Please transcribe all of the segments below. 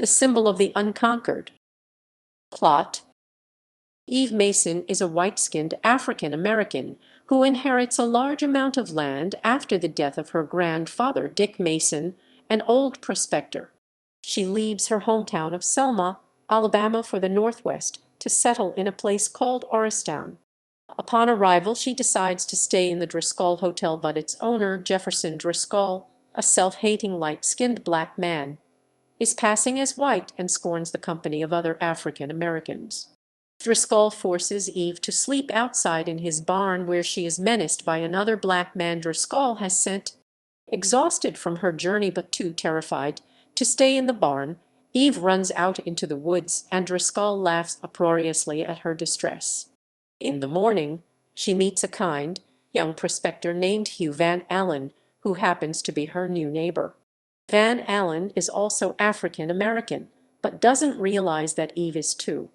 the symbol of the unconquered. Plot: Eve Mason is a white-skinned African American who inherits a large amount of land after the death of her grandfather Dick Mason, an old prospector. She leaves her hometown of Selma, Alabama for the Northwest to settle in a place called Orristown. Upon arrival, she decides to stay in the Driscoll Hotel, but its owner, Jefferson Driscoll, a self-hating light-skinned black man, is passing as white and scorns the company of other African Americans. Driscoll forces Eve to sleep outside in his barn, where she is menaced by another black man Driscoll has sent. Exhausted from her journey but too terrified to stay in the barn, Eve runs out into the woods, and Driscoll laughs uproariously at her distress. In the morning, she meets a kind, young prospector named Hugh Van Allen, who happens to be her new neighbor. Van Allen is also African American, but doesn't realize that Eve is too.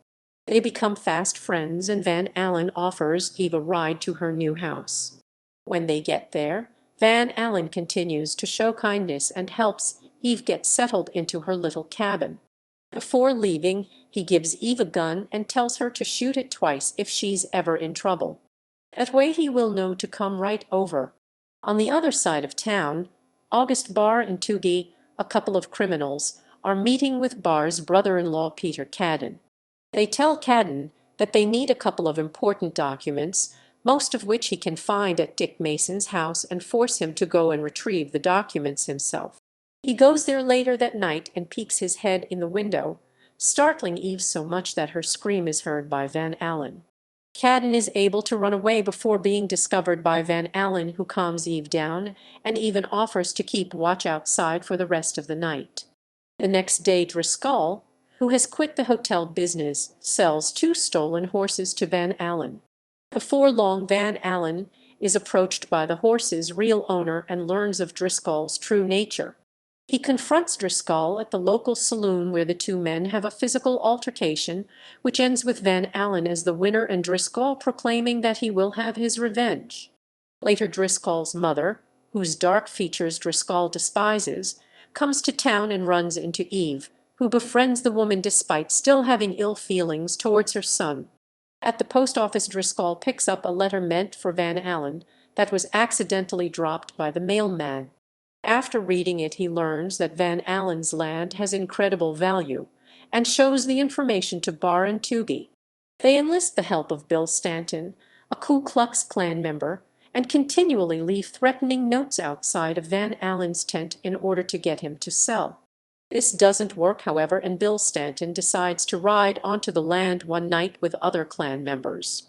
They become fast friends, and Van Allen offers Eve a ride to her new house. When they get there, Van Allen continues to show kindness and helps Eve get settled into her little cabin. Before leaving, he gives Eve a gun and tells her to shoot it twice if she's ever in trouble. That way he will know to come right over. On the other side of town, August Barr and Toogie, a couple of criminals, are meeting with Barr's brother-in-law Peter Cadden. They tell Cadden that they need a couple of important documents, most of which he can find at Dick Mason's house, and force him to go and retrieve the documents himself. He goes there later that night and peeks his head in the window, startling Eve so much that her scream is heard by Van Allen. Cadden is able to run away before being discovered by Van Allen, who calms Eve down and even offers to keep watch outside for the rest of the night. The next day, Driscoll, who has quit the hotel business, sells 2 stolen horses to Van Allen. Before long, Van Allen is approached by the horses' real owner and learns of Driscoll's true nature. He confronts Driscoll at the local saloon, where the two men have a physical altercation, which ends with Van Allen as the winner and Driscoll proclaiming that he will have his revenge. Later, Driscoll's mother, whose dark features Driscoll despises, comes to town and runs into Eve, who befriends the woman despite still having ill feelings towards her son. At the post office, Driscoll picks up a letter meant for Van Allen that was accidentally dropped by the mailman. After reading it, he learns that Van Allen's land has incredible value and shows the information to Barr and Toogie. They enlist the help of Bill Stanton, a Ku Klux Klan member, and continually leave threatening notes outside of Van Allen's tent in order to get him to sell. This doesn't work, however, and Bill Stanton decides to ride onto the land one night with other Klan members.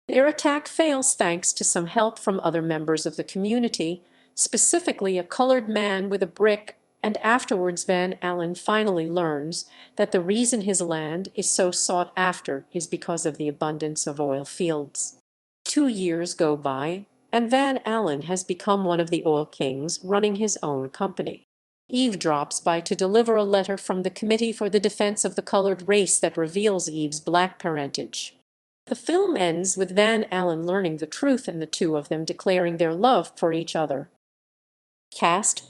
Their attack fails thanks to some help from other members of the community, specifically a colored man with a brick, and afterwards Van Allen finally learns that the reason his land is so sought after is because of the abundance of oil fields. 2 years go by, and Van Allen has become one of the oil kings, running his own company. Eve drops by to deliver a letter from the Committee for the Defense of the Colored Race that reveals Eve's black parentage. The film ends with Van Allen learning the truth and the two of them declaring their love for each other. Cast: